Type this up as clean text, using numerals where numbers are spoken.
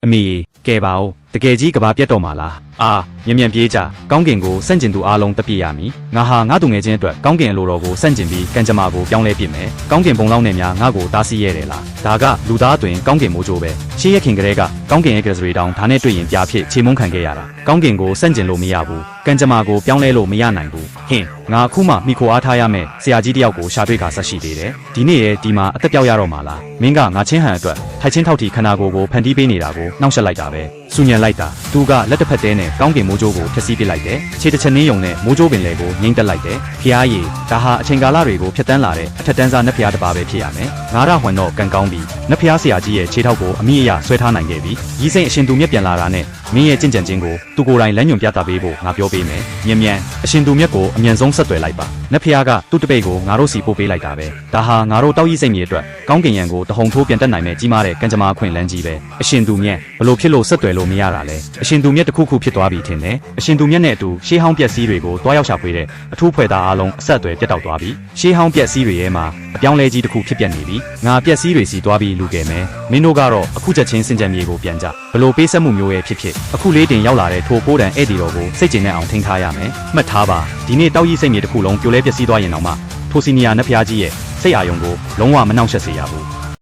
အမေကဲပါဦးတကယ်ကြီးကဘာပြတ်တော့မှာလားမြန်ပြေးကြကောင်းကင်ကိုစန့်ကျင်သူအားလုံးတပြည့်ရမည်ငါဟာငါသူငယ်ချင်းအတွက်ကောင်းကင်အလိုတော်ကိုစန့်ကျင်ပြီးကံကြမ္မာကိုပြောင်းလဲပစ်မယ်ကောင်းကင်ပုံလောက်နဲ့များငါ့ကိုတားဆီးရတယ်လားဒါကလူသားတွင်ကောင်းကင်မိုးကြိုးပဲရှေးရခင်ကလေးကကောင်းကင်ရဲ့ကစရီတောင်ဒါနဲ့တွေ့ရင်ပြာဖြစ်ချေမုန်းခံခဲ့ရတာကောင်းကင်ကိုစန့်ကျင်လို့မရဘူးကံကြမ္မာကိုပြောင်းလဲလို့မရနိုင်ဘူးဟင်ငါအခုမှမိခိုအားထားရမယ်ဆရာကြီးတယောက်ကိုရှာတွေ့ခါဆက်ရှိသေးတယ်ဒီနေ့ရဲ့ဒီမှာအသက်ပြောက်ရတော့မှာလားမင်းကငါချင်းဟန်အတွက်ထိုက်ချင်းထောက်တီခန္ဓာကိုယ်ကိုဖန်တီးပေးနေတာကိုနှောက်ယှက်လိုက်တာပဲစူညံလိုက်တာသူကလက်တစ်ဖက်တည်းနဲ့ကောင်းကင်မိုးကြိုးကိုဖျက်ဆီးပစ်လိုက်တယ်ခြေတစ်ချက်နင်းယုံနဲ့မိုးကြိုးပင်လေကိုငိမ့်တက်လိုက်တယ်ဖျားရည်ဒါဟာအချိန်ကာလတွေကိုဖျက်တမ်းလာတဲ့အထက်တန်းစားနတ်ဖျားတစ်ပါးပဲဖြစ်ရမယ်ငါရဟွန်တော့ကံကောင်းပြီနတ်ဖျားဆရာကြီးရဲ့ခြေထောက်ကိုအမိအယဆွဲထားနိုင်ခဲ့ပြီရီးစိမ့်အရှင်သူမြက်ပြန်လာတာနဲ့မင်းရဲ့ကြင်ကြံခြင်းကိုသူကိုယ်တိုင်လမ်းညွှန်ပြသပေးဖို့ငါပြောပေးမယ်မြန်အရှင်သူမြက်ကိုအမြန်ဆုံးဆက်သွယ်လိုက်ပါနတ်ဖျားကသူ့တပိတ်ကိုငါတို့စီပို့ပေးလိုက်တာပဲဒါဟာငါတို့တောက်ရီစိတ်မြေအတွက်ကောင်းကင်ရန်ကိုတဟုန်ထိုးပြန်တက်နိုင်မဲ့ကြီးမားတဲ့ကံကြမ္မာခွင့်လန်းကြီးပဲအရှင်သူမြက်ဘလို့ဖြစ်လို့ဆက်သွယ်လို့မရတာလဲအရှင်သူမြက်တစ်ခုဖြစ်သွားပြီထင်တယ်အရှင်သူမြက်နဲ့အတူရှေးဟောင်းပျက်စီးတွေကိုတွားရောက်ရှာဖွေတဲ့အထူးဖွဲ့သားအားလုံးအဆက်အသွယ်ပြတ်တောက်သွားပြီရှေးဟောင်းပျက်စီးတွေရဲ့မှာအပြောင်းလဲကြီးတစ်ခုဖြစ်ပြနေပြီငါပျက်စီးတွေစီတွားပြီးလူခဲ့မယ်မင်းတို့ကတော့အခုချက်ချင်းစင်ကြံမြေကိုပြန်ကြဘလို့ပေးဆက်မှုမျိုးရဲ့ဖြစ်အခုလေးတင်ရောက်လာတဲ့ထိုပိုးတန်ဧည့်သည်တော်ကိုစိတ်ကျဉ်နဲ့အောင်ထိန်းထားရမယ်မှတ်ထားပါဒီနေ့တောက်ရီစိတ်မြေတစ်ခုလုံးပြိုလဲပျက်စီးသွားရင်တော့မှထိုစီနီယာနတ်ဖျားကြီးရဲ့စိတ်အာယုံကိုလုံးဝမနှောင့်ယှက်စေရဘူး